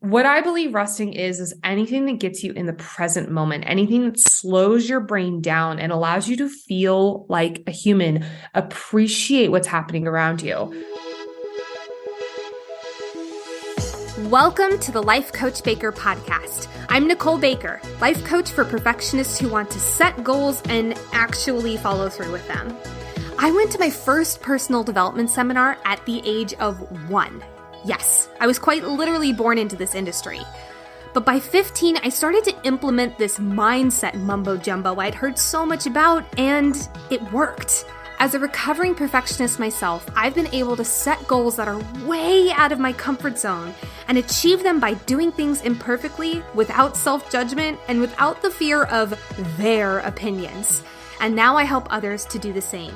What I believe resting is anything that gets you in the present moment, anything that slows your brain down and allows you to feel like a human, appreciate what's happening around you. Welcome to the Life Coach Baker podcast. I'm Nicole Baker, life coach for perfectionists who want to set goals and actually follow through with them. I went to my first personal development seminar at the age of 1. Yes, I was quite literally born into this industry. But by 15, I started to implement this mindset mumbo jumbo I'd heard so much about, and it worked. As a recovering perfectionist myself, I've been able to set goals that are way out of my comfort zone and achieve them by doing things imperfectly, without self-judgment, and without the fear of their opinions. And now I help others to do the same.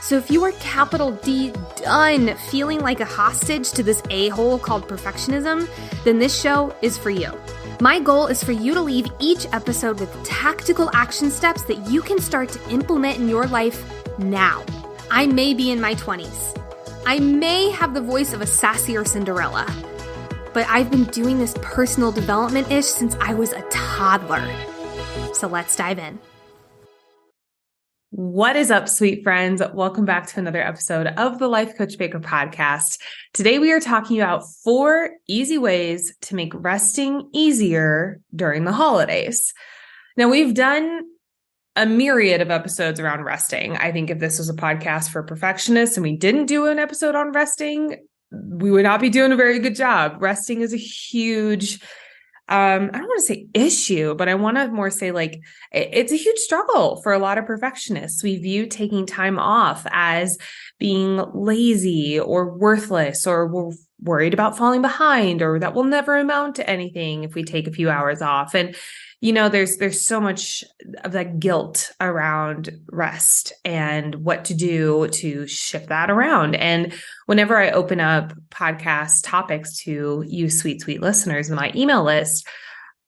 So if you are capital D done feeling like a hostage to this a-hole called perfectionism, then this show is for you. My goal is for you to leave each episode with tactical action steps that you can start to implement in your life now. I may be in my 20s. I may have the voice of a sassier Cinderella, but I've been doing this personal development-ish since I was a toddler. So let's dive in. What is up, sweet friends? Welcome back to another episode of the Life Coach Baker podcast. Today, we are talking about 4 easy ways to make resting easier during the holidays. Now, we've done a myriad of episodes around resting. I think if this was a podcast for perfectionists and we didn't do an episode on resting, we would not be doing a very good job. Resting is a huge I don't want to say issue, but I want to more say like it's a huge struggle for a lot of perfectionists. We view taking time off as being lazy or worthless, or we're worried about falling behind, or that will never amount to anything if we take a few hours off. And you know, there's so much of that guilt around rest and what to do to shift that around. And whenever I open up podcast topics to you sweet, sweet listeners in my email list,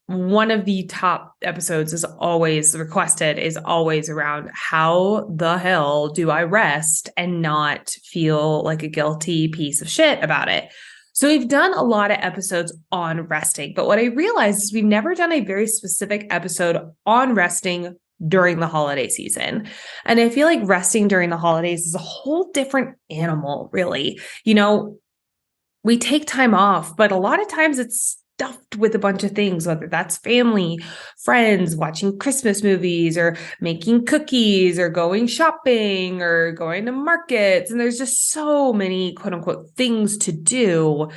one of the top episodes is always around how the hell do I rest and not feel like a guilty piece of shit about it. So we've done a lot of episodes on resting, but what I realized is we've never done a very specific episode on resting during the holiday season. And I feel like resting during the holidays is a whole different animal, really. You know, we take time off, but a lot of times it's stuffed with a bunch of things, whether that's family, friends, watching Christmas movies, or making cookies, or going shopping, or going to markets. And there's just so many quote unquote things to do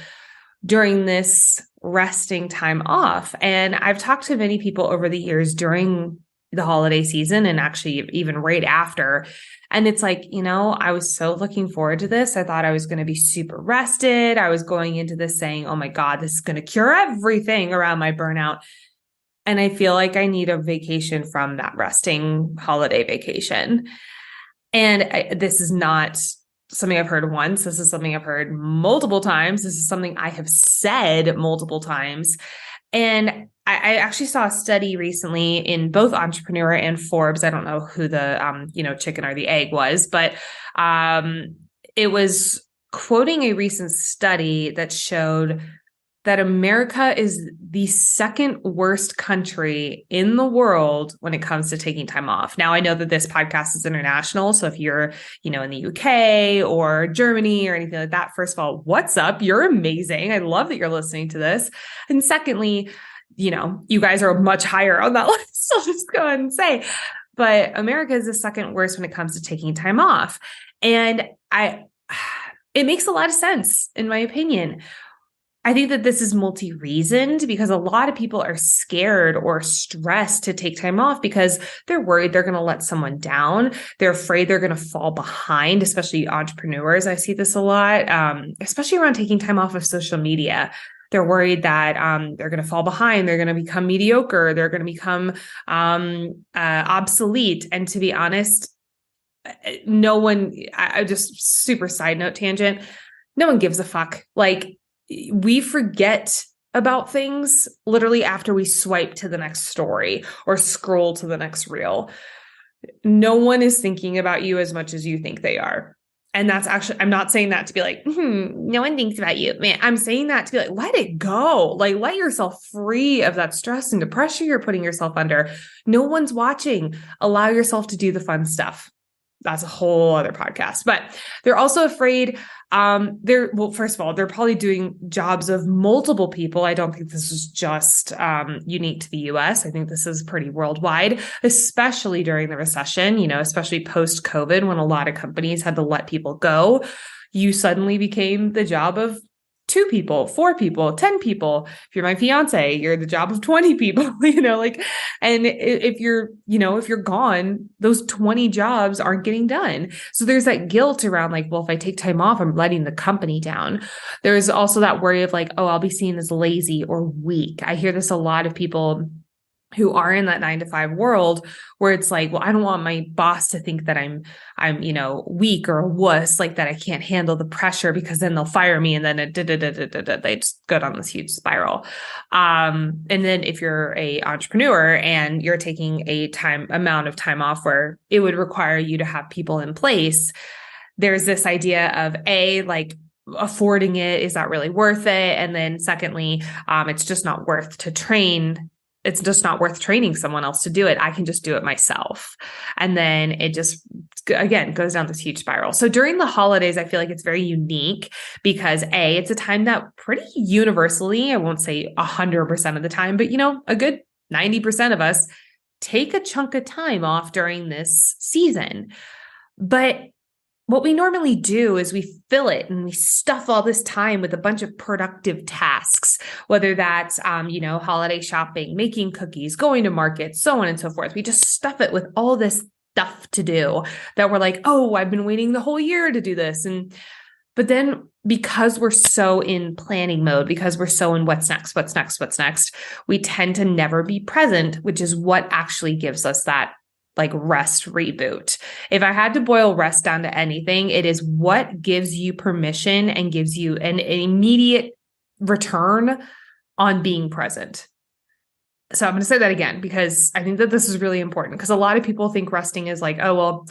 during this resting time off. And I've talked to many people over the years during the holiday season and actually even right after. And it's like, you know, I was so looking forward to this. I thought I was going to be super rested. I was going into this saying, oh my God, this is going to cure everything around my burnout. And I feel like I need a vacation from that resting holiday vacation. And this is not something I've heard once. This is something I've heard multiple times. This is something I have said multiple times. And I actually saw a study recently in both Entrepreneur and Forbes. I don't know who the, chicken or the egg was, but it was quoting a recent study that showed that America is the second worst country in the world when it comes to taking time off. Now, I know that this podcast is international. So if you're, in the UK or Germany or anything like that, first of all, what's up? You're amazing. I love that you're listening to this. And secondly, you guys are much higher on that list. I'll just go ahead and say, but America is the second worst when it comes to taking time off. And it makes a lot of sense, in my opinion. I think that this is multi-reasoned because a lot of people are scared or stressed to take time off because they're worried they're going to let someone down. They're afraid they're going to fall behind, especially entrepreneurs. I see this a lot, especially around taking time off of social media. They're worried that they're going to fall behind. They're going to become mediocre. They're going to become obsolete. And to be honest, no one, I just super side note tangent, no one gives a fuck. Like, we forget about things literally after we swipe to the next story or scroll to the next reel. No one is thinking about you as much as you think they are. And that's actually, I'm not saying that to be like, no one thinks about you, man. I'm saying that to be like, let it go. Like, let yourself free of that stress and depression you're putting yourself under. No one's watching. Allow yourself to do the fun stuff. That's a whole other podcast, but they're also afraid. Well, first of all, they're probably doing jobs of multiple people. I don't think this is just unique to the US. I think this is pretty worldwide, especially during the recession, especially post COVID, when a lot of companies had to let people go. You suddenly became the job of 2 people, 4 people, 10 people. If you're my fiance, you're the job of 20 people, and if you're gone, those 20 jobs aren't getting done. So there's that guilt around like, well, if I take time off, I'm letting the company down. There's also that worry of like, oh, I'll be seen as lazy or weak. I hear this a lot of people who are in that 9-to-5 world where it's like, well, I don't want my boss to think that I'm, weak or a wuss, like that I can't handle the pressure because then they'll fire me. And then they just go down this huge spiral. And then if you're a entrepreneur and you're taking amount of time off where it would require you to have people in place, there's this idea of like, affording it, is that really worth it? And then secondly, it's just not worth to train. It's just not worth training someone else to do it. I can just do it myself. And then it just, again, goes down this huge spiral. So during the holidays, I feel like it's very unique because it's a time that pretty universally, I won't say 100% of the time, but a good 90% of us take a chunk of time off during this season. But what we normally do is we fill it and we stuff all this time with a bunch of productive tasks, whether that's, holiday shopping, making cookies, going to market, so on and so forth. We just stuff it with all this stuff to do that we're like, oh, I've been waiting the whole year to do this. But then because we're so in planning mode, because we're so in what's next, we tend to never be present, which is what actually gives us that like rest reboot. If I had to boil rest down to anything, it is what gives you permission and gives you an immediate return on being present. So I'm going to say that again, because I think that this is really important, because a lot of people think resting is like, oh, well,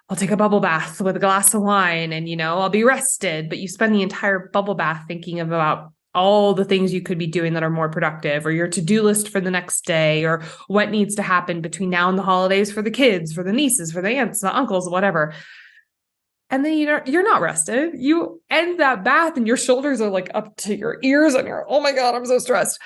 I'll take a bubble bath with a glass of wine and, I'll be rested. But you spend the entire bubble bath thinking about all the things you could be doing that are more productive, or your to-do list for the next day, or what needs to happen between now and the holidays for the kids, for the nieces, for the aunts, the uncles, whatever. And then you're not rested. You end that bath and your shoulders are like up to your ears and you're, oh my God, I'm so stressed.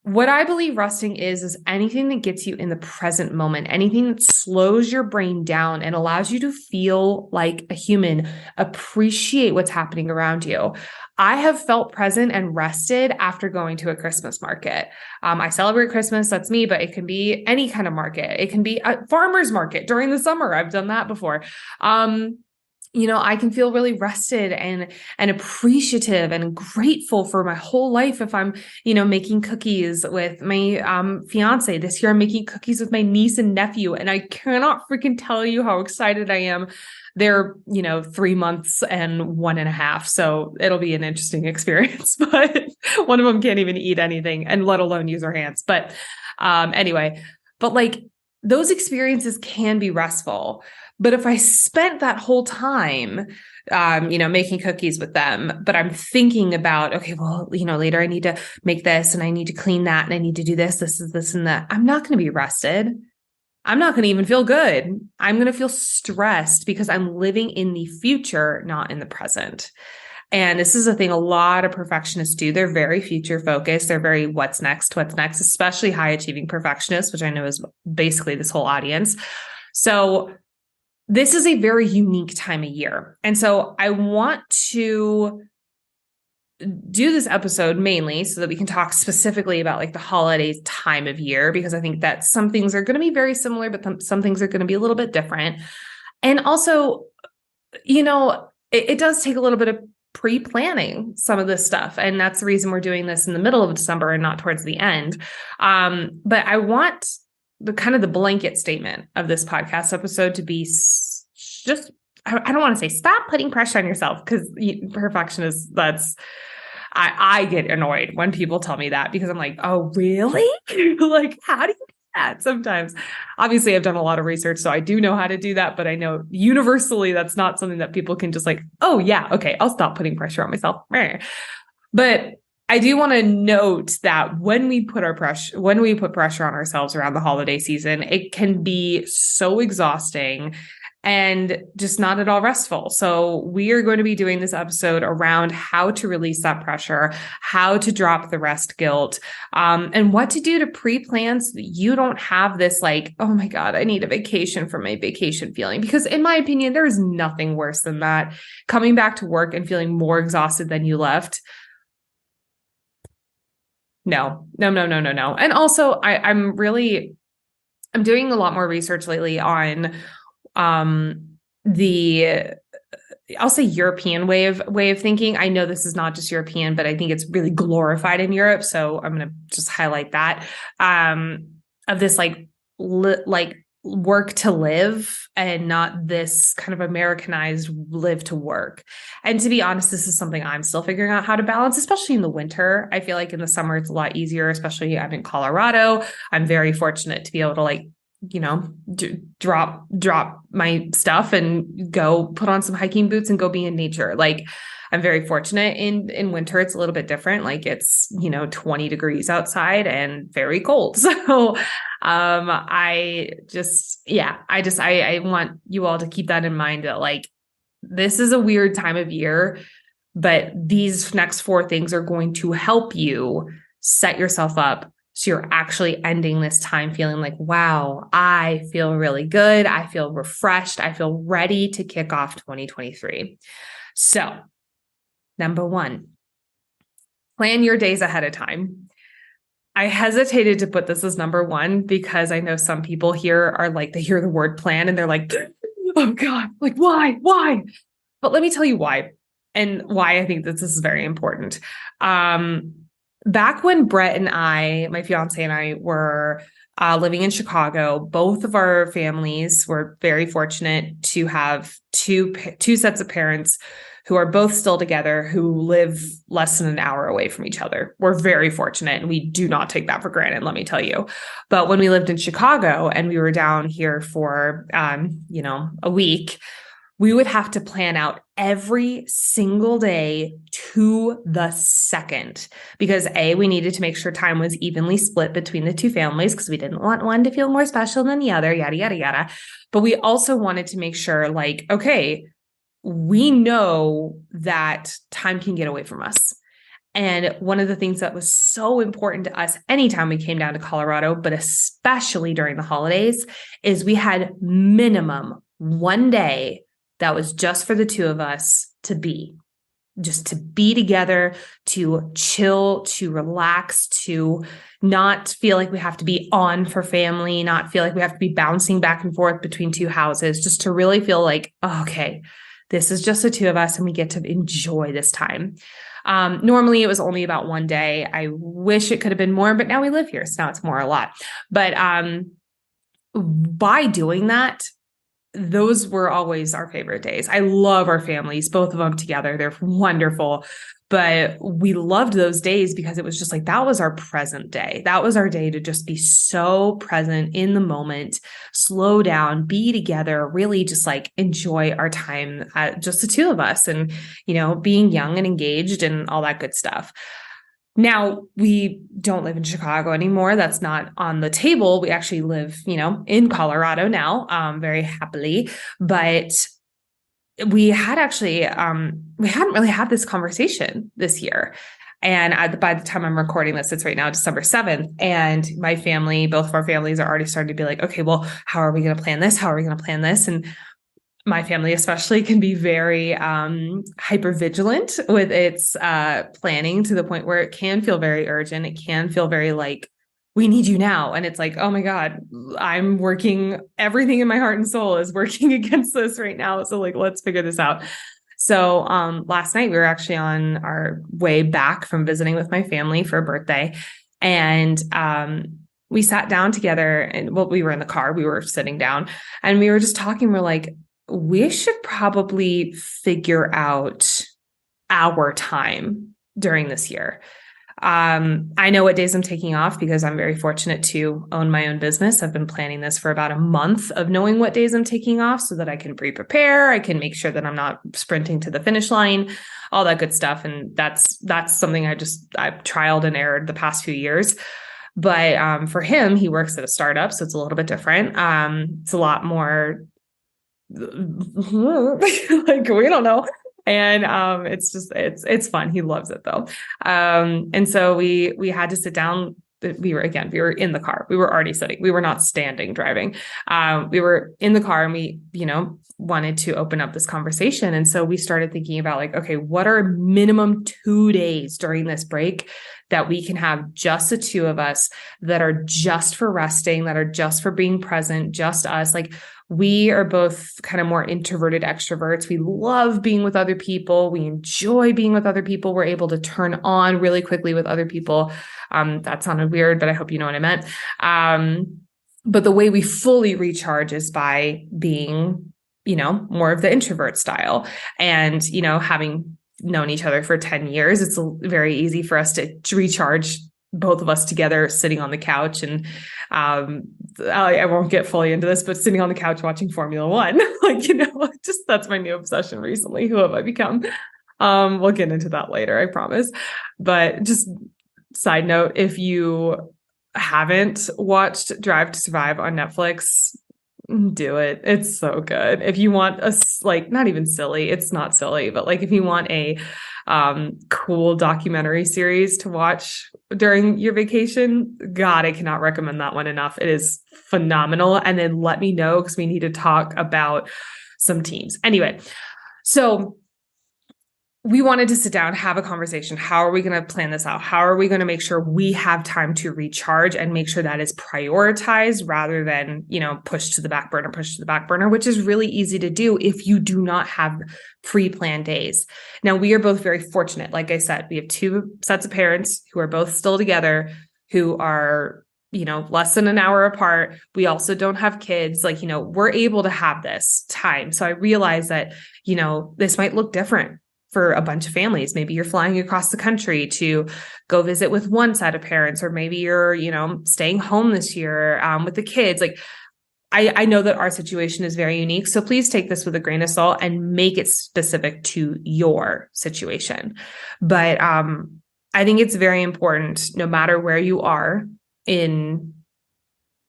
What I believe resting is anything that gets you in the present moment, anything that slows your brain down and allows you to feel like a human, appreciate what's happening around you. I have felt present and rested after going to a Christmas market. I celebrate Christmas, that's me, but it can be any kind of market. It can be a farmer's market during the summer. I've done that before. I can feel really rested and appreciative and grateful for my whole life. If I'm, making cookies with my fiance this year, I'm making cookies with my niece and nephew, and I cannot freaking tell you how excited I am. They're, 3 months and 1.5. So it'll be an interesting experience, but one of them can't even eat anything and let alone use her hands. But anyway, like those experiences can be restful. But if I spent that whole time, making cookies with them, but I'm thinking about, okay, well, later I need to make this and I need to clean that and I need to do this and that, I'm not going to be rested. I'm not going to even feel good. I'm going to feel stressed because I'm living in the future, not in the present. And this is a thing a lot of perfectionists do. They're very future focused. They're very what's next, especially high achieving perfectionists, which I know is basically this whole audience. So this is a very unique time of year. And so I want to do this episode mainly so that we can talk specifically about like the holidays time of year, because I think that some things are going to be very similar, but some things are going to be a little bit different. And also, it does take a little bit of pre-planning some of this stuff. And that's the reason we're doing this in the middle of December and not towards the end. But I want the blanket statement of this podcast episode to be just, I don't want to say stop putting pressure on yourself, because perfectionists, I get annoyed when people tell me that, because I'm like, oh, really? Like, how do you do that sometimes. Obviously, I've done a lot of research, so I do know how to do that, but I know universally that's not something that people can just like, oh yeah, okay, I'll stop putting pressure on myself. But I do want to note that when we put pressure on ourselves around the holiday season, it can be so exhausting and just not at all restful. So we are going to be doing this episode around how to release that pressure, how to drop the rest guilt, and what to do to pre-plan so that you don't have this like, oh my God, I need a vacation from my vacation feeling. Because in my opinion, there is nothing worse than that. Coming back to work and feeling more exhausted than you left. No. And also I'm doing a lot more research lately on the, I'll say European way of thinking. I know this is not just European, but I think it's really glorified in Europe. So I'm going to just highlight that, of this like work to live and not this kind of Americanized live to work. And to be honest, this is something I'm still figuring out how to balance, especially in the winter. I feel like in the summer, it's a lot easier, especially I'm in Colorado. I'm very fortunate to be able to like, drop my stuff and go put on some hiking boots and go be in nature. Like I'm very fortunate. In winter, it's a little bit different. Like it's, 20 degrees outside and very cold. So, I want you all to keep that in mind that like, this is a weird time of year, but these next 4 things are going to help you set yourself up so you're actually ending this time feeling like, wow, I feel really good. I feel refreshed. I feel ready to kick off 2023. So, number 1, plan your days ahead of time. I hesitated to put this as number 1 because I know some people here are like, they hear the word plan and they're like, oh God, like why? But let me tell you why and why I think that this is very important. Back when Brett and I, my fiance and I were living in Chicago, both of our families were very fortunate to have two sets of parents who are both still together, who live less than an hour away from each other. We're very fortunate, and we do not take that for granted, let me tell you. But when we lived in Chicago and we were down here for, a week, we would have to plan out every single day to the second because we needed to make sure time was evenly split between the 2 families because we didn't want one to feel more special than the other, yada, yada, yada. But we also wanted to make sure like, okay, we know that time can get away from us. And one of the things that was so important to us anytime we came down to Colorado, but especially during the holidays, is we had minimum 1 day that was just for the 2 of us to be together, to chill, to relax, to not feel like we have to be on for family, not feel like we have to be bouncing back and forth between 2 houses, just to really feel like, oh, okay, this is just the 2 of us and we get to enjoy this time. Normally it was only about 1 day. I wish it could have been more, but now we live here. So now it's more a lot. But by doing that, those were always our favorite days. I love our families, both of them together. They're wonderful. But we loved those days because it was just like, that was our present day. That was our day to just be so present in the moment, slow down, be together, really just like enjoy our time, just the 2 of us and, being young and engaged and all that good stuff. Now, we don't live in Chicago anymore. That's not on the table. We actually live, in Colorado now, very happily. But we had actually, we hadn't really had this conversation this year. And by the time I'm recording this, it's right now December 7th. And my family, both of our families are already starting to be like, okay, well, how are we going to plan this? How are we going to plan this? And my family especially can be very hyper vigilant with its planning to the point where it can feel very urgent. It can feel very like, we need you now. And it's like, oh my God, I'm working, everything in my heart and soul is working against this right now. So like, let's figure this out. So last night we were actually on our way back from visiting with my family for a birthday. And we sat down together and we were in the car, we were sitting down and we were just talking. We're like, we should probably figure out our time during this year. I know what days I'm taking off because I'm very fortunate to own my own business. I've been planning this for about a month of knowing what days I'm taking off so that I can pre-prepare. I can make sure that I'm not sprinting to the finish line, all that good stuff. And that's something I've trialed and errored the past few years. But for him, he works at a startup, so it's a little bit different. It's a lot more like, we don't know. And it's fun. He loves it though. And so we had to sit down. We were in the car. We were already sitting. We were not standing driving. We were in the car and we, wanted to open up this conversation. And so we started thinking about like, okay, what are minimum 2 days during this break that we can have just the two of us that are just for resting, that are just for being present, just us. Like we are both kind of more introverted extroverts. We love being with other people. We enjoy being with other people. We're able to turn on really quickly with other people. That sounded weird, but I hope you know what I meant. But the way we fully recharge is by being, more of the introvert style. And, having known each other for 10 years, it's very easy for us to recharge, both of us together, sitting on the couch. And I won't get fully into this, but sitting on the couch watching Formula One, that's my new obsession recently. Who have I become? We'll get into that later, I promise. But just side note, if you haven't watched Drive to Survive on Netflix, do it. It's so good. If you want not even silly, it's not silly, but like if you want a cool documentary series to watch during your vacation, God, I cannot recommend that one enough. It is phenomenal. And then let me know because we need to talk about some teams. Anyway, so we wanted to sit down, have a conversation. How are we going to plan this out? How are we going to make sure we have time to recharge and make sure that is prioritized rather than, pushed to the back burner, which is really easy to do if you do not have pre-planned days. Now, we are both very fortunate. Like I said, we have two sets of parents who are both still together, who are, less than an hour apart. We also don't have kids. We're able to have this time. So I realize that, this might look different for a bunch of families. Maybe you're flying across the country to go visit with one set of parents, or maybe you're, staying home this year with the kids. Like I know that our situation is very unique. So please take this with a grain of salt and make it specific to your situation. But I think it's very important, no matter where you are in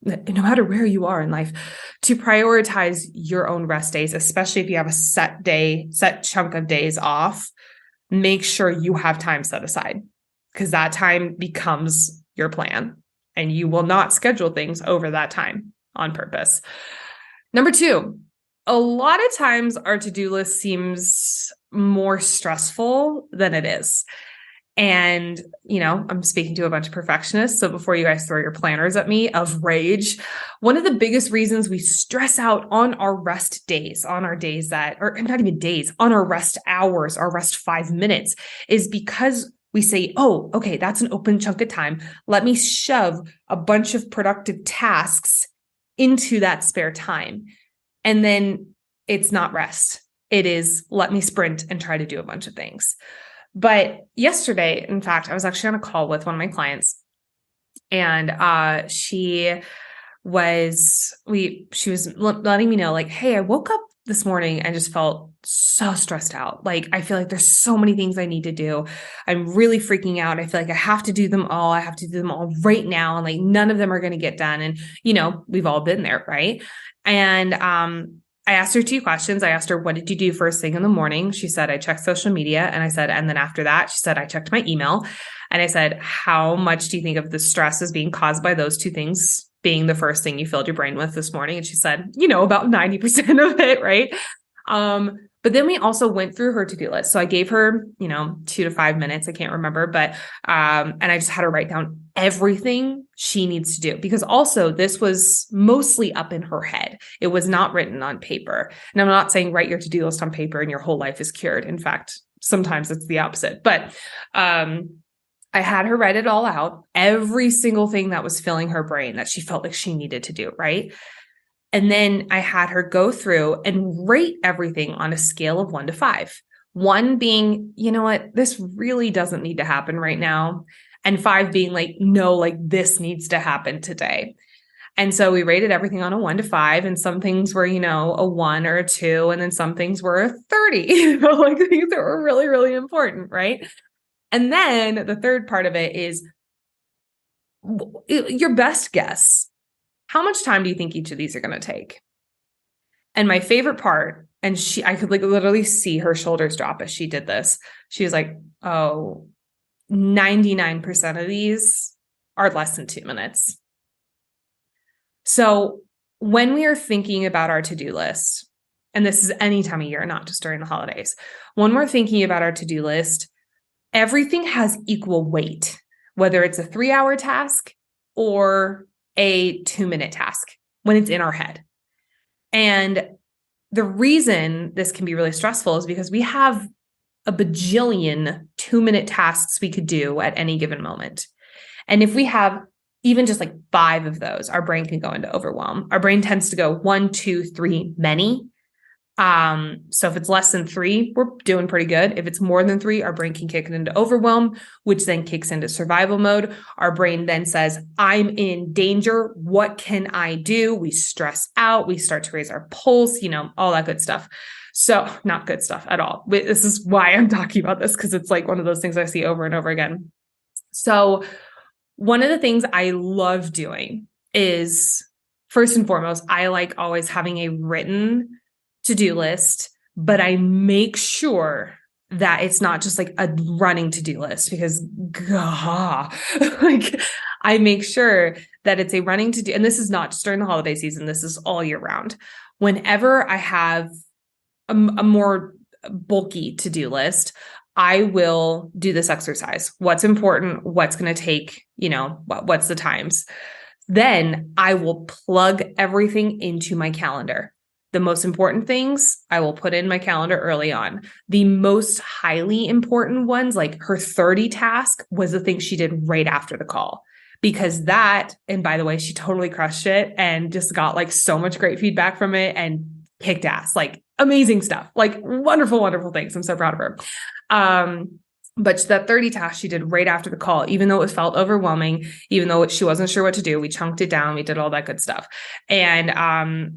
life, to prioritize your own rest days, especially if you have a set chunk of days off. Make sure you have time set aside, because that time becomes your plan and you will not schedule things over that time on purpose. Number 2, a lot of times our to-do list seems more stressful than it is. And, I'm speaking to a bunch of perfectionists. So before you guys throw your planners at me of rage, one of the biggest reasons we stress out on our rest days, on our days or not even days, on our rest hours, our rest 5 minutes, is because we say, oh, okay, that's an open chunk of time. Let me shove a bunch of productive tasks into that spare time. And then it's not rest. It is, let me sprint and try to do a bunch of things. But yesterday, in fact, I was actually on a call with one of my clients, and she was letting me know, like, hey, I woke up this morning and just felt so stressed out. Like, I feel like there's so many things I need to do. I'm really freaking out. I feel like I have to do them all. I have to do them all right now. And like, none of them are going to get done. And, we've all been there. Right. And, I asked her 2 questions. I asked her, what did you do first thing in the morning? She said, I checked social media. And I said, and then after that, she said, I checked my email. And I said, how much do you think of the stress is being caused by those 2 things being the first thing you filled your brain with this morning? And she said, about 90% of it. Right. But then we also went through her to-do list. So I gave her, 2 to 5 minutes. I can't remember, but, and I just had her write down everything she needs to do, because also this was mostly up in her head. It was not written on paper. And I'm not saying write your to-do list on paper and your whole life is cured. In fact, sometimes it's the opposite, but, I had her write it all out, every single thing that was filling her brain that she felt like she needed to do. Right. And then I had her go through and rate everything on a scale of 1 to 5. 1 being, this really doesn't need to happen right now. and 5 being like, no, like this needs to happen today. And so we rated everything on a 1 to 5, and some things were, a 1 or a 2, and then some things were a 30, like things that were really, really important, right? And then the third part of it is your best guess. How much time do you think each of these are going to take? And my favorite part, and I could like literally see her shoulders drop as she did this. She was like, oh, 99% of these are less than 2 minutes. So when we are thinking about our to-do list, and this is any time of year, not just during the holidays, when we're thinking about our to-do list, everything has equal weight, whether it's a 3-hour task or a 2-minute task when it's in our head. And the reason this can be really stressful is because we have a bajillion 2-minute tasks we could do at any given moment. And if we have even just like 5 of those, our brain can go into overwhelm. Our brain tends to go 1, 2, 3, many. So if it's less than 3, we're doing pretty good. If it's more than 3, our brain can kick it into overwhelm, which then kicks into survival mode. Our brain then says, I'm in danger. What can I do? We stress out. We start to raise our pulse, all that good stuff. So not good stuff at all. This is why I'm talking about this, because it's like one of those things I see over and over again. So one of the things I love doing is, first and foremost, I like always having a written to-do list, but I make sure that it's not just like a running to-do list, because like I make sure that it's a running to-do. And this is not just during the holiday season. This is all year round. Whenever I have a more bulky to-do list, I will do this exercise. What's important? What's going to take, what's the times? Then I will plug everything into my calendar. The most important things I will put in my calendar early on. The most highly important ones, like her 30 task, was the thing she did right after the call. Because that, and by the way, she totally crushed it and just got like so much great feedback from it and kicked ass, like amazing stuff, like wonderful, wonderful things. I'm so proud of her. But that 30 task she did right after the call, even though it felt overwhelming, even though she wasn't sure what to do, we chunked it down, we did all that good stuff. And,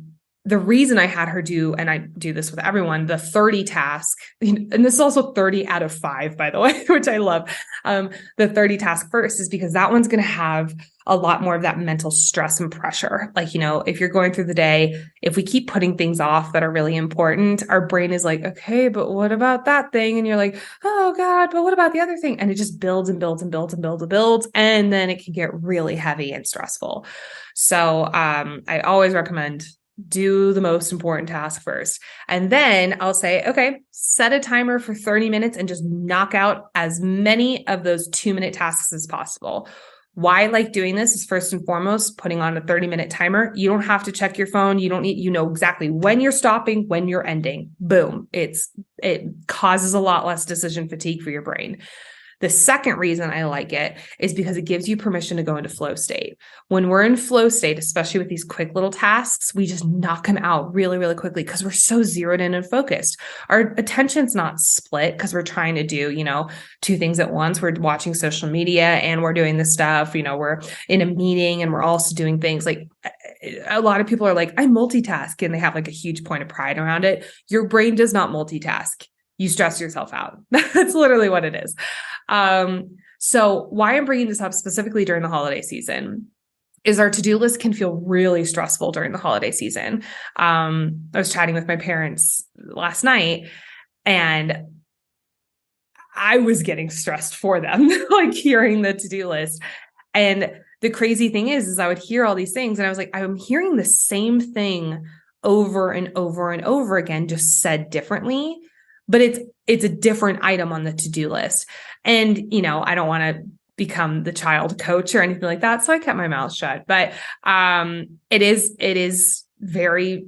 the reason I had her do, and I do this with everyone, the 30 task, and this is also 30 out of 5, by the way, which I love. The 30 task first is because that one's going to have a lot more of that mental stress and pressure. Like, if you're going through the day, if we keep putting things off that are really important, our brain is like, okay, but what about that thing? And you're like, oh God, but what about the other thing? And it just builds and builds and builds and builds and builds. And then it can get really heavy and stressful. So I always recommend do the most important task first. And then I'll say, okay, set a timer for 30 minutes and just knock out as many of those 2-minute tasks as possible. Why I like doing this is, first and foremost, putting on a 30-minute timer. You don't have to check your phone. You don't need, exactly when you're stopping, when you're ending. Boom. It causes a lot less decision fatigue for your brain. The second reason I like it is because it gives you permission to go into flow state. When we're in flow state, especially with these quick little tasks, we just knock them out really, really quickly because we're so zeroed in and focused. Our attention's not split because we're trying to do, 2 things at once. We're watching social media and we're doing this stuff, we're in a meeting and we're also doing things like, a lot of people are like, I multitask, and they have like a huge point of pride around it. Your brain does not multitask. You stress yourself out. That's literally what it is. So why I'm bringing this up specifically during the holiday season is our to-do list can feel really stressful during the holiday season. I was chatting with my parents last night and I was getting stressed for them, like hearing the to-do list. And the crazy thing is I would hear all these things and I was like, I'm hearing the same thing over and over and over again, just said differently. But it's a different item on the to-do list. And, I don't want to become the child coach or anything like that. So I kept my mouth shut. But it is very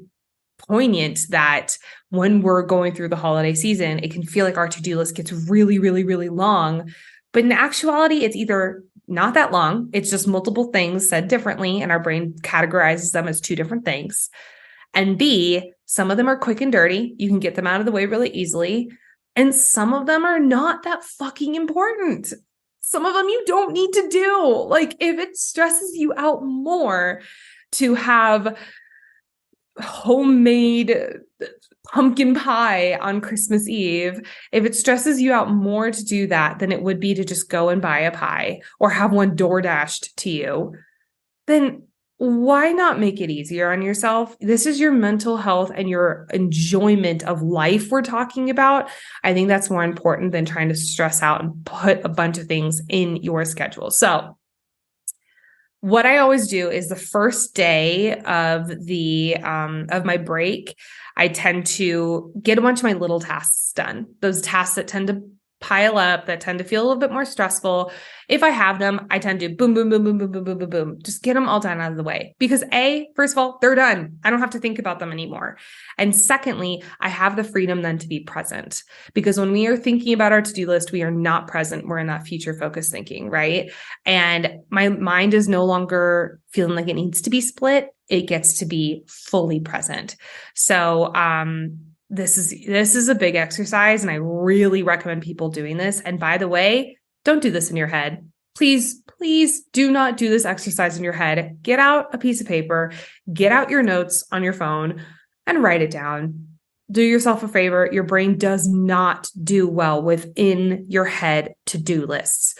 poignant that when we're going through the holiday season, it can feel like our to-do list gets really, really, really long. But in actuality, it's either not that long. It's just multiple things said differently, and our brain categorizes them as 2 different things. And B, some of them are quick and dirty. You can get them out of the way really easily. And some of them are not that fucking important. Some of them you don't need to do. Like if it stresses you out more to have homemade pumpkin pie on Christmas Eve, if it stresses you out more to do that than it would be to just go and buy a pie or have one door dashed to you, then why not make it easier on yourself? This is your mental health and your enjoyment of life we're talking about. I think that's more important than trying to stress out and put a bunch of things in your schedule. So what I always do is the first day of my break, I tend to get a bunch of my little tasks done. Those tasks that tend to pile up, that tend to feel a little bit more stressful. If I have them, I tend to boom, boom, boom, boom, boom, boom, boom, boom, boom. Just get them all done out of the way. Because first of all, they're done. I don't have to think about them anymore. And secondly, I have the freedom then to be present. Because when we are thinking about our to-do list, we are not present. We're in that future focused thinking, right? And my mind is no longer feeling like it needs to be split. It gets to be fully present. So, this is a big exercise, and I really recommend people doing this. And by the way, don't do this in your head. Please do not do this exercise in your head. Get out a piece of paper, get out your notes on your phone and write it down. Do yourself a favor. Your brain does not do well within your head to-do lists.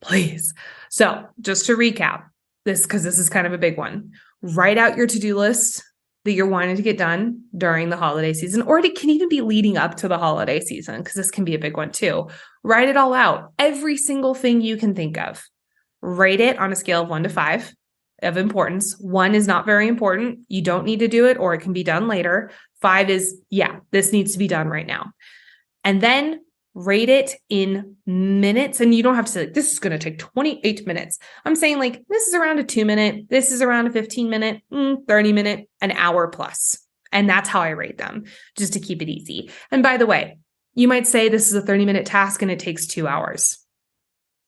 Please. So just to recap this, because this is kind of a big one, write out your to-do list that you're wanting to get done during the holiday season, or it can even be leading up to the holiday season, because this can be a big one too. Write it all out. Every single thing you can think of. Rate it on a scale of 1 to 5 of importance. 1 is not very important. You don't need to do it, or it can be done later. 5 is, yeah, this needs to be done right now. And then rate it in minutes. And you don't have to say, like, this is going to take 28 minutes. I'm saying like, this is around a 2-minute, this is around a 15-minute, 30-minute, an hour plus. And that's how I rate them, just to keep it easy. And by the way, you might say this is a 30-minute task and it takes 2 hours.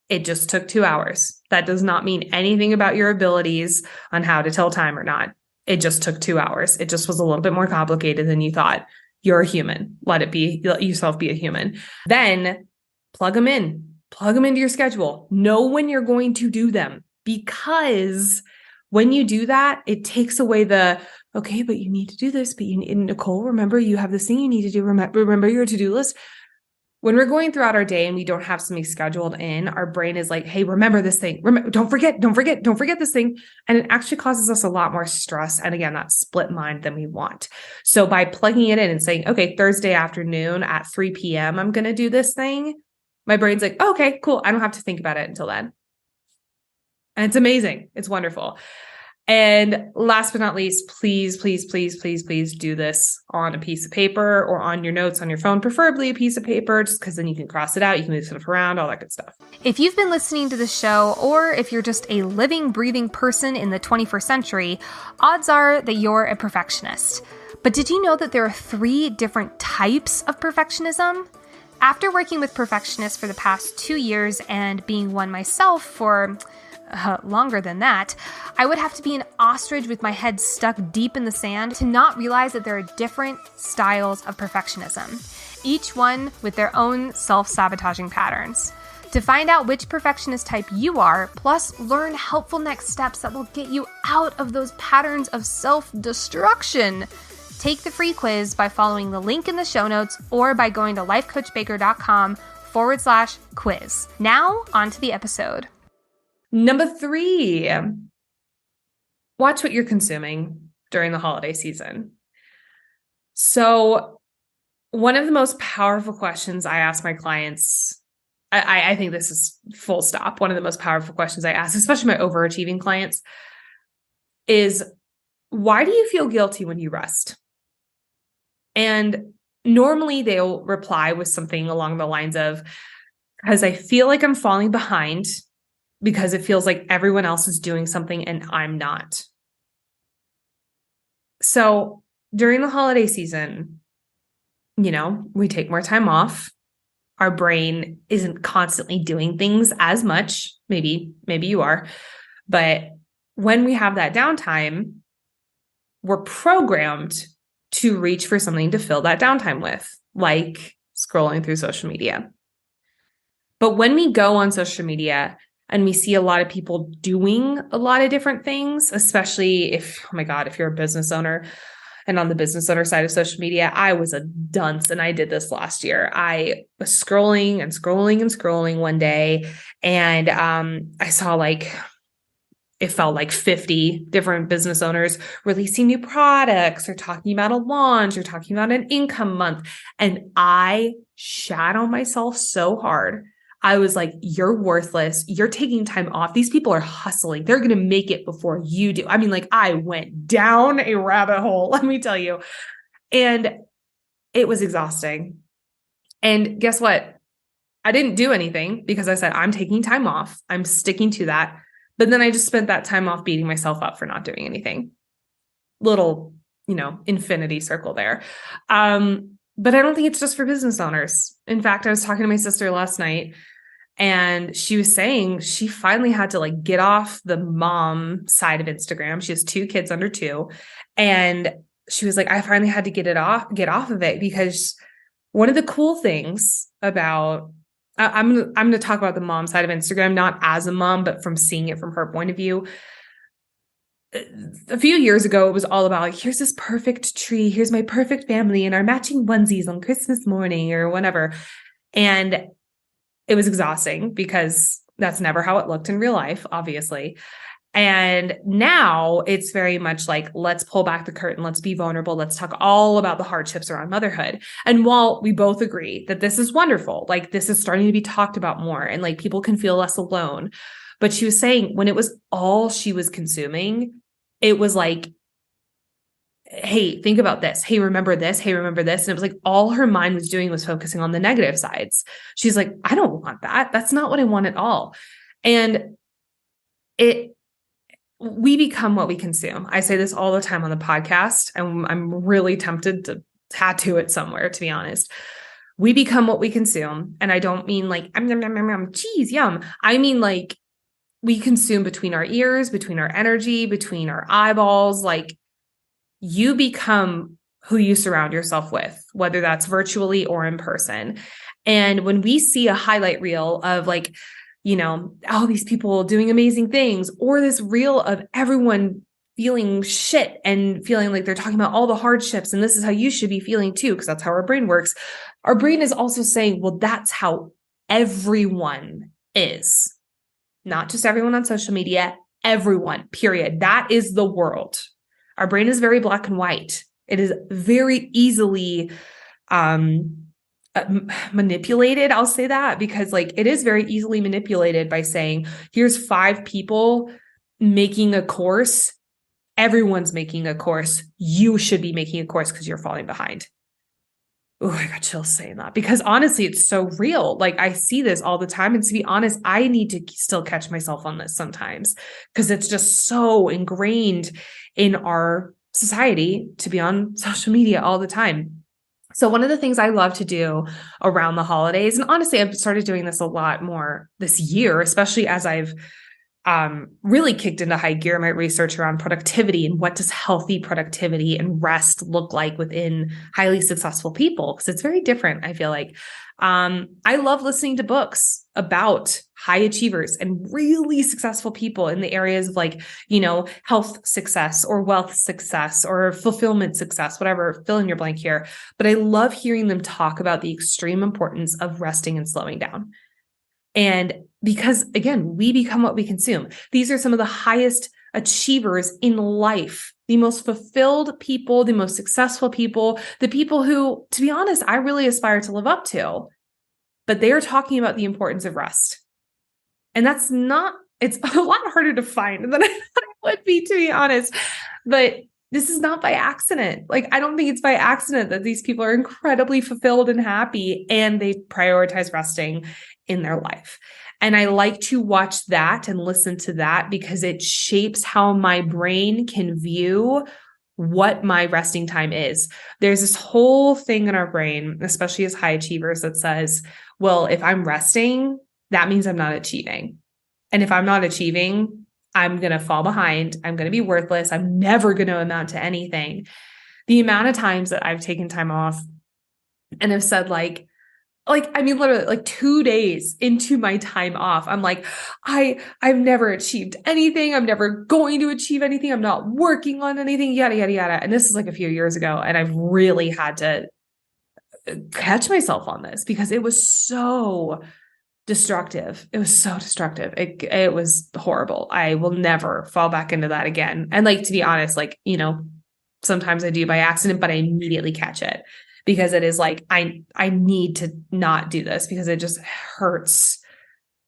It just took 2 hours. That does not mean anything about your abilities on how to tell time or not. It just took 2 hours. It just was a little bit more complicated than you thought. You're a human. Let yourself be a human. Then plug them into your schedule. Know when you're going to do them, because when you do that, it takes away okay, but you need to do this, but Nicole, remember you have this thing you need to do. Remember your to-do list. When we're going throughout our day and we don't have something scheduled in, our brain is like, hey, remember this thing. Don't forget this thing. And it actually causes us a lot more stress. And again, that split mind than we want. So by plugging it in and saying, okay, Thursday afternoon at 3 p.m., I'm going to do this thing. My brain's like, oh, okay, cool. I don't have to think about it until then. And it's amazing. It's wonderful. And last but not least, please do this on a piece of paper or on your notes on your phone, preferably a piece of paper, just because then you can cross it out, you can move stuff around, all that good stuff. If you've been listening to the show, or if you're just a living, breathing person in the 21st century, odds are that you're a perfectionist. But did you know that there are 3 different types of perfectionism? After working with perfectionists for the past 2 years and being one myself for longer than that, I would have to be an ostrich with my head stuck deep in the sand to not realize that there are different styles of perfectionism, each one with their own self-sabotaging patterns. To find out which perfectionist type you are, plus learn helpful next steps that will get you out of those patterns of self-destruction, take the free quiz by following the link in the show notes or by going to lifecoachbaker.com/quiz. Now, on to the episode. Number 3, watch what you're consuming during the holiday season. So one of the most powerful questions I ask my clients, I think this is full stop. One of the most powerful questions I ask, especially my overachieving clients, is why do you feel guilty when you rest? And normally they'll reply with something along the lines of, because I feel like I'm falling behind, because it feels like everyone else is doing something and I'm not. So during the holiday season, we take more time off. Our brain isn't constantly doing things as much. Maybe you are. But when we have that downtime, we're programmed to reach for something to fill that downtime with, like scrolling through social media. But when we go on social media and we see a lot of people doing a lot of different things, especially if, oh my God, if you're a business owner and on the business owner side of social media, I was a dunce and I did this last year. I was scrolling and scrolling and scrolling one day and I saw it felt like 50 different business owners releasing new products or talking about a launch or talking about an income month. And I shat on myself so hard. I was like, you're worthless. You're taking time off. These people are hustling. They're going to make it before you do. I mean, I went down a rabbit hole, let me tell you. And it was exhausting. And guess what? I didn't do anything because I said, I'm taking time off. I'm sticking to that. But then I just spent that time off beating myself up for not doing anything. Little, infinity circle there. But I don't think it's just for business owners. In fact, I was talking to my sister last night and she was saying she finally had to get off the mom side of Instagram. She has 2 kids under 2. And she was like, I finally had to get off of it because one of the cool things about I'm going to talk about the mom side of Instagram, not as a mom, but from seeing it from her point of view. A few years ago, it was all about here's this perfect tree. Here's my perfect family and our matching onesies on Christmas morning or whatever. And it was exhausting because that's never how it looked in real life, obviously. And now it's very much let's pull back the curtain. Let's be vulnerable. Let's talk all about the hardships around motherhood. And while we both agree that this is wonderful, this is starting to be talked about more and people can feel less alone. But she was saying when it was all she was consuming, it was hey, think about this. Hey, remember this. Hey, remember this. And it was all her mind was doing was focusing on the negative sides. She's like, I don't want that. That's not what I want at all. And we become what we consume. I say this all the time on the podcast, and I'm really tempted to tattoo it somewhere, to be honest. We become what we consume. And I don't mean cheese, yum. I mean we consume between our ears, between our energy, between our eyeballs. You become who you surround yourself with, whether that's virtually or in person. And when we see a highlight reel of all these people doing amazing things, or this reel of everyone feeling shit and feeling like they're talking about all the hardships, and this is how you should be feeling too, because that's how our brain works. Our brain is also saying, well, that's how everyone is. Not just everyone on social media, everyone, period. That is the world. Our brain is very black and white. It is very easily manipulated. I'll say that because it is very easily manipulated by saying, here's 5 people making a course. Everyone's making a course. You should be making a course because you're falling behind. Oh, I got chills saying that because honestly, it's so real. I see this all the time. And to be honest, I need to still catch myself on this sometimes because it's just so ingrained in our society to be on social media all the time. So one of the things I love to do around the holidays, and honestly, I've started doing this a lot more this year, especially as I've really kicked into high gear my research around productivity and what does healthy productivity and rest look like within highly successful people, because it's very different, I feel like. I love listening to books about high achievers and really successful people in the areas of health success or wealth success or fulfillment success, whatever, fill in your blank here. But I love hearing them talk about the extreme importance of resting and slowing down. And because again, we become what we consume. These are some of the highest achievers in life, the most fulfilled people, the most successful people, the people who, to be honest, I really aspire to live up to, but they are talking about the importance of rest. And it's a lot harder to find than I thought it would be, to be honest, but this is not by accident. I don't think it's by accident that these people are incredibly fulfilled and happy and they prioritize resting in their life. And I like to watch that and listen to that because it shapes how my brain can view what my resting time is. There's this whole thing in our brain, especially as high achievers, that says, well, if I'm resting, that means I'm not achieving. And if I'm not achieving, I'm going to fall behind. I'm going to be worthless. I'm never going to amount to anything. The amount of times that I've taken time off and have said like, I mean, literally like 2 days into my time off, I'm like, I've never achieved anything. I'm never going to achieve anything. I'm not working on anything, yada, yada, yada. And this is like a few years ago. And I've really had to catch myself on this because it was so destructive. It was so destructive. It was horrible. I will never fall back into that again. And like, to be honest, like, sometimes I do by accident, but I immediately catch it because it is like, I need to not do this because it just hurts.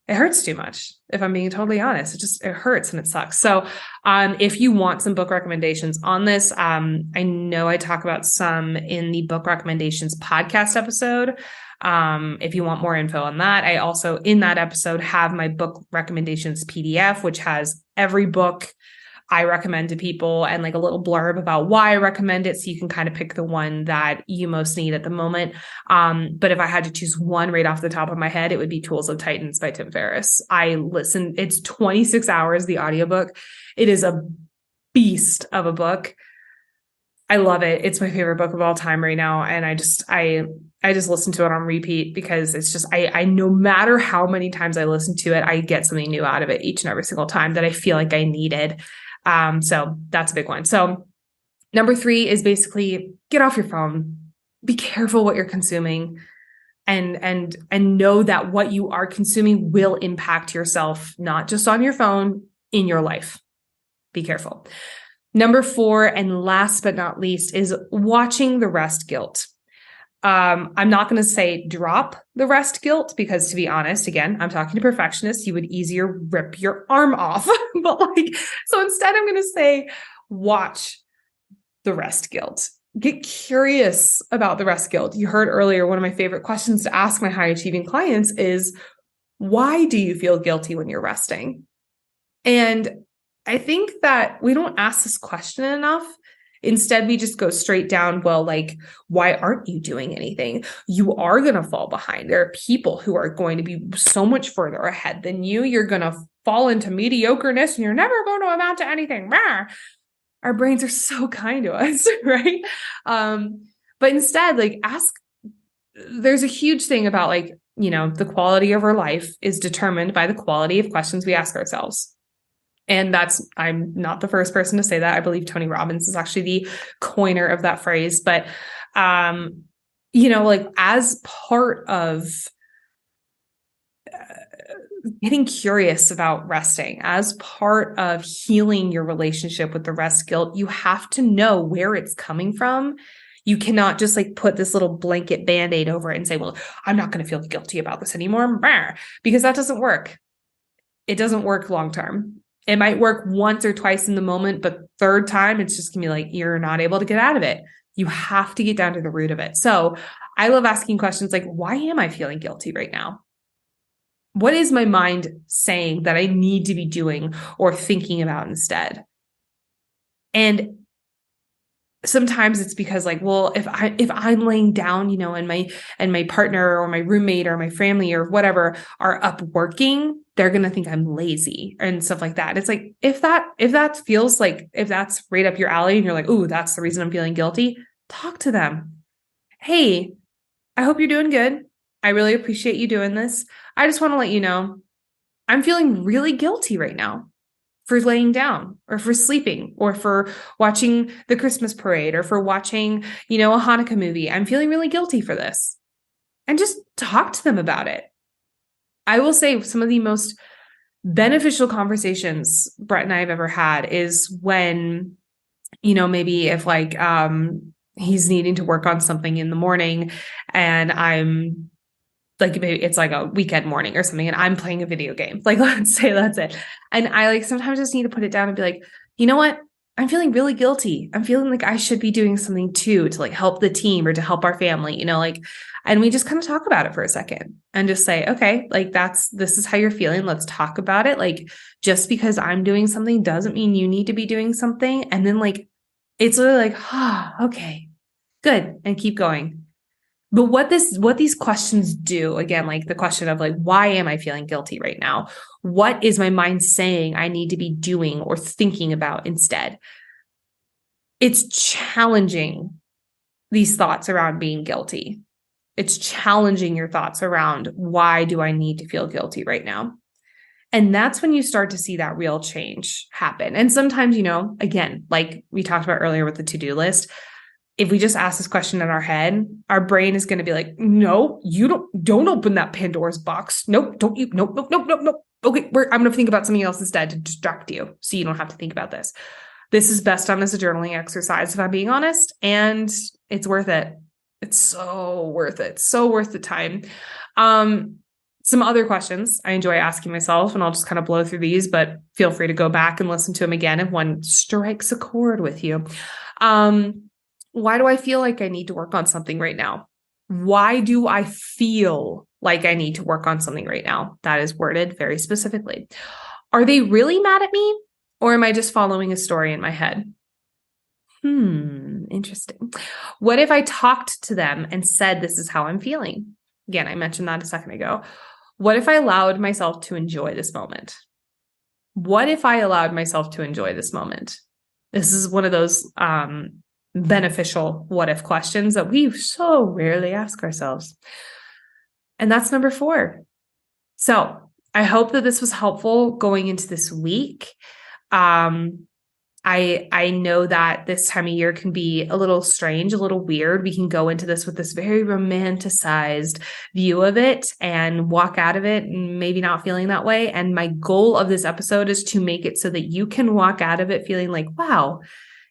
It hurts too much. If I'm being totally honest, it hurts and it sucks. So, if you want some book recommendations on this, I know I talk about some in the book recommendations podcast episode. If you want more info on that, I also in that episode have my book recommendations PDF, which has every book I recommend to people and like a little blurb about why I recommend it. So you can kind of pick the one that you most need at the moment. But if I had to choose one right off the top of my head, it would be Tools of Titans by Tim Ferriss. It's 26 hours, the audiobook. It is a beast of a book. I love it. It's my favorite book of all time right now. And I just listen to it on repeat because it's just, I no matter how many times I listen to it, I get something new out of it each and every single time that I feel like I needed. So that's a big one. So number 3 is basically get off your phone, be careful what you're consuming and know that what you are consuming will impact yourself, not just on your phone, in your life. Be careful. Number 4, and last but not least, is watching the rest guilt. I'm not going to say drop the rest guilt because, to be honest, again, I'm talking to perfectionists. You would easier rip your arm off. But so instead I'm going to say watch the rest guilt. Get curious about the rest guilt. You heard earlier, one of my favorite questions to ask my high achieving clients is, why do you feel guilty when you're resting? And I think that we don't ask this question enough. Instead, we just go straight down, well, like, why aren't you doing anything? You are going to fall behind. There are people who are going to be so much further ahead than you. You're going to fall into mediocreness and you're never going to amount to anything. Our brains are so kind to us, right? But instead, like, there's a huge thing about the quality of our life is determined by the quality of questions we ask ourselves. And I'm not the first person to say that. I believe Tony Robbins is actually the coiner of that phrase. But, as part of getting curious about resting, as part of healing your relationship with the rest guilt, you have to know where it's coming from. You cannot just put this little blanket Band-Aid over it and say, well, I'm not going to feel guilty about this anymore, because that doesn't work. It doesn't work long-term. It might work once or twice in the moment, but third time, it's just gonna be you're not able to get out of it. You have to get down to the root of it. So I love asking questions like, why am I feeling guilty right now? What is my mind saying that I need to be doing or thinking about instead? And sometimes it's because if I'm laying down, and my partner or my roommate or my family or whatever are up working, they're going to think I'm lazy and stuff like that. It's like, if that feels like, if that's right up your alley and you're like, ooh, that's the reason I'm feeling guilty, talk to them. Hey, I hope you're doing good. I really appreciate you doing this. I just want to let you know, I'm feeling really guilty right now for laying down or for sleeping or for watching the Christmas parade or for watching, a Hanukkah movie. I'm feeling really guilty for this. And just talk to them about it. I will say some of the most beneficial conversations Brett and I have ever had is when, maybe if he's needing to work on something in the morning and I'm maybe it's a weekend morning or something and I'm playing a video game. Let's say that's it. And I sometimes just need to put it down and be like, you know what? I'm feeling really guilty. I'm feeling like I should be doing something too to help the team or to help our family, and we just kind of talk about it for a second and just say, okay, this is how you're feeling. Let's talk about it. Just because I'm doing something doesn't mean you need to be doing something. And then it's literally okay, good. And keep going. But what these questions do, again, the question of why am I feeling guilty right now? What is my mind saying I need to be doing or thinking about instead? It's challenging these thoughts around being guilty. It's challenging your thoughts around, why do I need to feel guilty right now? And that's when you start to see that real change happen. And sometimes, again, like we talked about earlier with the to-do list, if we just ask this question in our head, our brain is going to be like, no, you don't open that Pandora's box. Nope. Don't you? Nope. Okay. I'm going to think about something else instead to distract you, so you don't have to think about this. This is best done as a journaling exercise, if I'm being honest, and it's worth it. It's so worth it. So worth the time. Some other questions I enjoy asking myself, and I'll just kind of blow through these, but feel free to go back and listen to them again if one strikes a chord with you. Why do I feel like I need to work on something right now? Why do I feel like I need to work on something right now? That is worded very specifically. Are they really mad at me, or am I just following a story in my head? Interesting. What if I talked to them and said, this is how I'm feeling? Again, I mentioned that a second ago. What if I allowed myself to enjoy this moment? What if I allowed myself to enjoy this moment? This is one of those beneficial what if questions that we so rarely ask ourselves. And that's number 4. So I hope that this was helpful going into this week. I know that this time of year can be a little strange, a little weird. We can go into this with this very romanticized view of it and walk out of it and maybe not feeling that way. And my goal of this episode is to make it so that you can walk out of it feeling like, wow,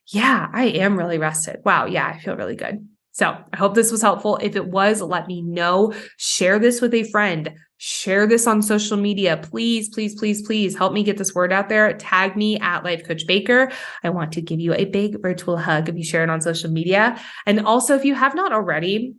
yeah, I am really rested. Wow, yeah, I feel really good. So I hope this was helpful. If it was, let me know. Share this with a friend. Share this on social media. Please, please, please, please help me get this word out there. Tag me at Life Coach Baker. I want to give you a big virtual hug if you share it on social media. And also, if you have not already,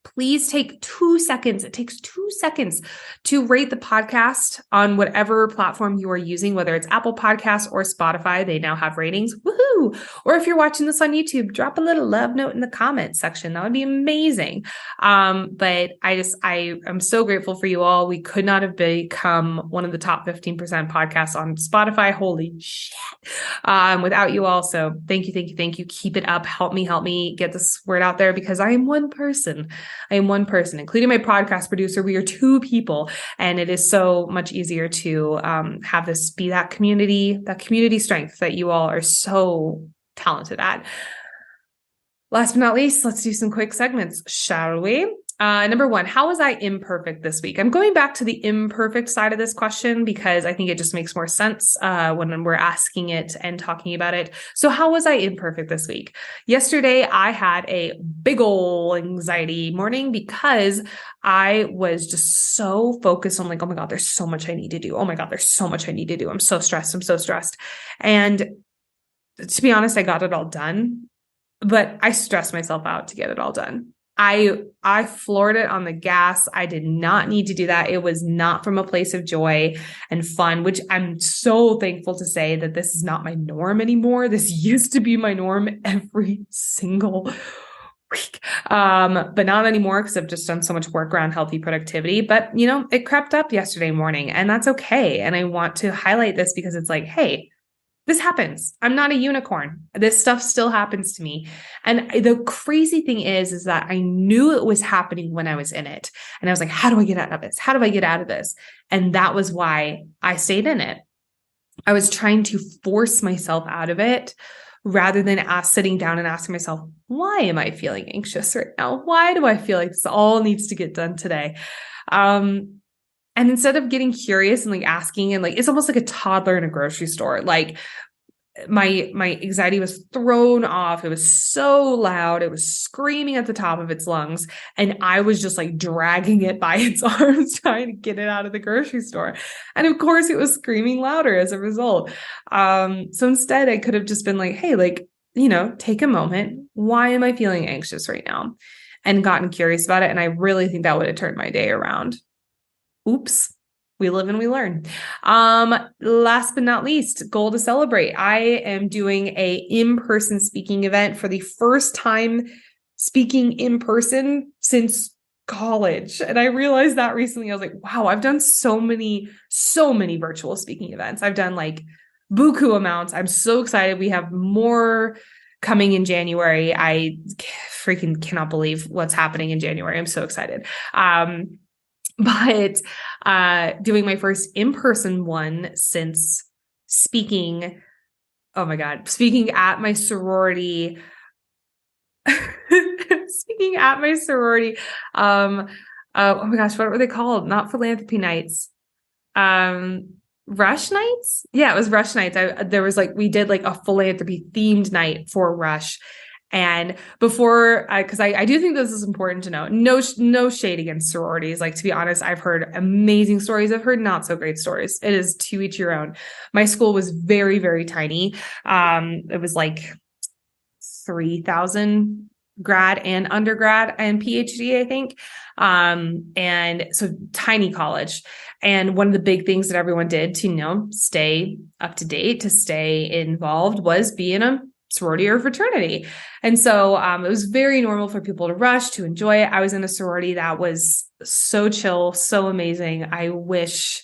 please take 2 seconds. It takes 2 seconds to rate the podcast on whatever platform you are using, whether it's Apple Podcasts or Spotify. They now have ratings. Woohoo! Or if you're watching this on YouTube, drop a little love note in the comments section. That would be amazing. But I am so grateful for you all. We could not have become one of the top 15% podcasts on Spotify. Holy shit. Without you all. So thank you. Keep it up. Help me get this word out there, because I am one person, including my podcast producer. We are 2 people, and it is so much easier to have this be that community strength that you all are so talented at. Last but not least, let's do some quick segments, shall we? Number 1, how was I imperfect this week? I'm going back to the imperfect side of this question because I think it just makes more sense when we're asking it and talking about it. So how was I imperfect this week? Yesterday, I had a big ol' anxiety morning because I was just so focused on like, oh my God, there's so much I need to do. Oh my God, there's so much I need to do. I'm so stressed. And to be honest, I got it all done, but I stressed myself out to get it all done. I floored it on the gas. I did not need to do that. It was not from a place of joy and fun, which I'm so thankful to say that this is not my norm anymore. This used to be my norm every single week. But not anymore, because I've just done so much work around healthy productivity. But, it crept up yesterday morning, and that's okay. And I want to highlight this because it's like, hey, this happens. I'm not a unicorn. This stuff still happens to me. And the crazy thing is that I knew it was happening when I was in it. And I was like, how do I get out of this? How do I get out of this? And that was why I stayed in it. I was trying to force myself out of it rather than sitting down and asking myself, why am I feeling anxious right now? Why do I feel like this all needs to get done today? And instead of getting curious and like asking, and like, it's almost like a toddler in a grocery store. Like my anxiety was thrown off. It was so loud. It was screaming at the top of its lungs. And I was just like dragging it by its arms, trying to get it out of the grocery store. And of course it was screaming louder as a result. So instead I could have just been like, hey, like, take a moment. Why am I feeling anxious right now? And gotten curious about it. And I really think that would have turned my day around. Oops, we live and we learn. Last but not least, goal to celebrate. I am doing a in-person speaking event for the first time speaking in person since college. And I realized that recently. I was like, wow, I've done so many virtual speaking events. I've done like buku amounts. I'm so excited. We have more coming in January. I freaking cannot believe what's happening in January. I'm so excited. But doing my first in-person one since speaking, oh my God, speaking at my sorority, oh my gosh, what were they called? Not philanthropy nights. Rush nights? Yeah, it was Rush nights. We did like a philanthropy themed night for Rush. And before, because I do think this is important to know, no shade against sororities. Like, to be honest, I've heard amazing stories. I've heard not so great stories. It is to each your own. My school was very, very tiny. It was like 3,000 grad and undergrad and PhD, I think. And so tiny college. And one of the big things that everyone did to, stay up to date, to stay involved, was be in a sorority or fraternity. And so it was very normal for people to rush, to enjoy it. I was in a sorority that was so chill, so amazing. I wish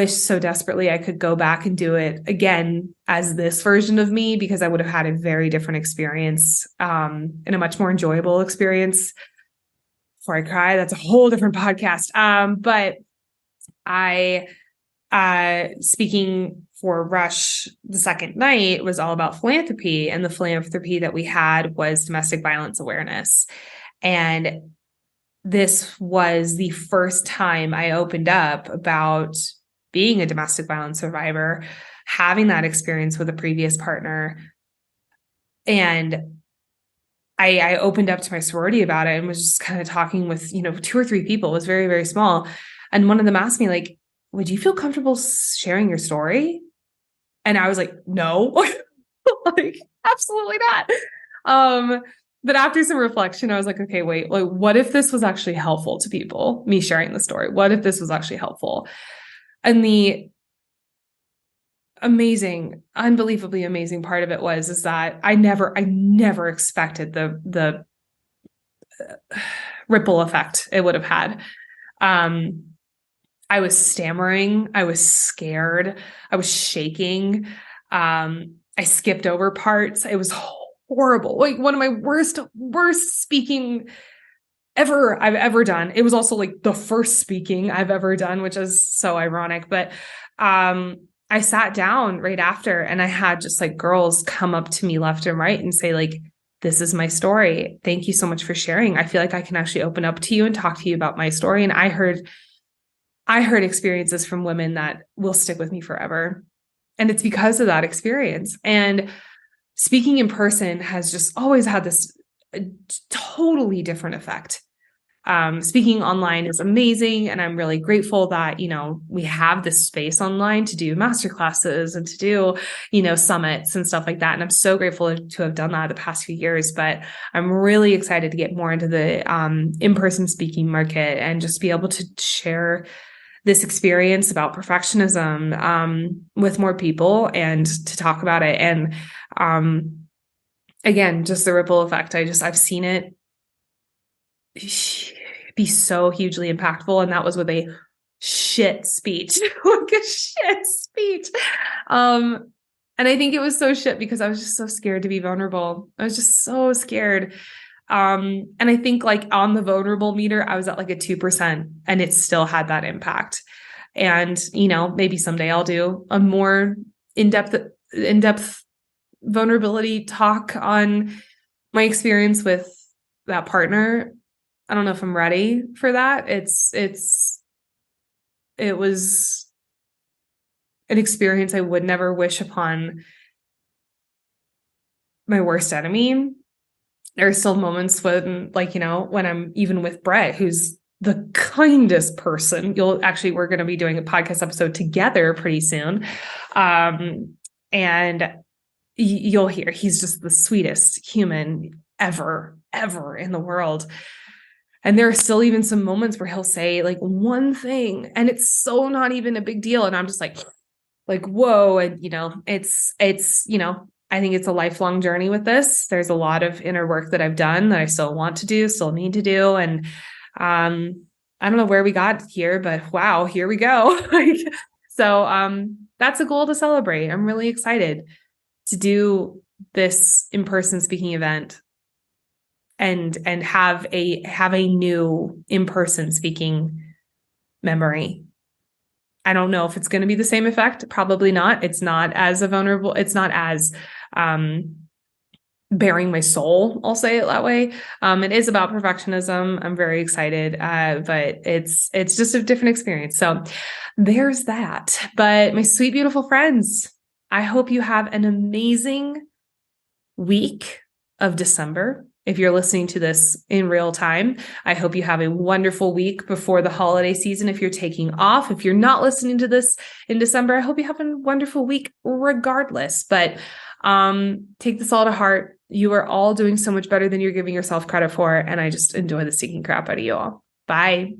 so desperately I could go back and do it again as this version of me, because I would have had a very different experience, and a much more enjoyable experience. Before I cry, that's a whole different podcast. But speaking for Rush, the second night was all about philanthropy, and the philanthropy that we had was domestic violence awareness. And this was the first time I opened up about being a domestic violence survivor, having that experience with a previous partner. And I opened up to my sorority about it and was just kind of talking with, 2 or 3 people. It was very, very small. And one of them asked me, like, would you feel comfortable sharing your story? And I was like, no, like, absolutely not. But after some reflection, I was like, okay, wait, like, what if this was actually helpful to people, me sharing the story? What if this was actually helpful? And the amazing, unbelievably amazing part of it is that I never expected the ripple effect it would have had. I was stammering. I was scared. I was shaking. I skipped over parts. It was horrible. Like, one of my worst speaking I've ever done. It was also like the first speaking I've ever done, which is so ironic. But I sat down right after, and I had just like girls come up to me left and right and say, like, this is my story. Thank you so much for sharing. I feel like I can actually open up to you and talk to you about my story. And I heard experiences from women that will stick with me forever. And it's because of that experience. And speaking in person has just always had this totally different effect. Speaking online is amazing. And I'm really grateful that, we have this space online to do masterclasses and to do, summits and stuff like that. And I'm so grateful to have done that the past few years, but I'm really excited to get more into the in-person speaking market and just be able to share this experience about perfectionism with more people and to talk about it. And again, just the ripple effect. I've seen it be so hugely impactful. And that was with a shit speech, like a shit speech. And I think it was so shit because I was just so scared to be vulnerable. I was just so scared. And I think, like, on the vulnerable meter, I was at like a 2%, and it still had that impact. And, maybe someday I'll do a more in-depth vulnerability talk on my experience with that partner. I don't know if I'm ready for that. It was an experience I would never wish upon my worst enemy. There are still moments when, like, when I'm even with Brett, who's the kindest person. We're going to be doing a podcast episode together pretty soon. And you'll hear he's just the sweetest human ever in the world. And there are still even some moments where he'll say, like, one thing, and it's so not even a big deal. And I'm just like, whoa. And, it's, I think it's a lifelong journey with this. There's a lot of inner work that I've done that I still want to do, still need to do. And, I don't know where we got here, but wow, here we go. So, that's a goal to celebrate. I'm really excited to do this in-person speaking event and have a new in-person speaking memory. I don't know if it's going to be the same effect. Probably not. It's not as vulnerable. It's not as bearing my soul. I'll say it that way. It is about perfectionism. I'm very excited, but it's just a different experience. So there's that. But my sweet, beautiful friends, I hope you have an amazing week of December. If you're listening to this in real time, I hope you have a wonderful week before the holiday season. If you're taking off, if you're not listening to this in December, I hope you have a wonderful week regardless. But take this all to heart. You are all doing so much better than you're giving yourself credit for. And I just enjoy the stinking crap out of you all. Bye.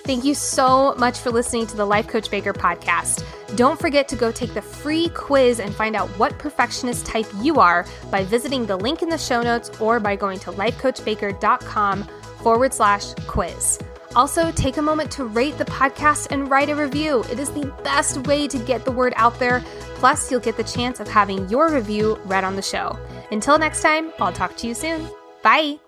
Thank you so much for listening to the Life Coach Baker podcast. Don't forget to go take the free quiz and find out what perfectionist type you are by visiting the link in the show notes or by going to lifecoachbaker.com/quiz. Also, take a moment to rate the podcast and write a review. It is the best way to get the word out there. Plus, you'll get the chance of having your review read on the show. Until next time, I'll talk to you soon. Bye.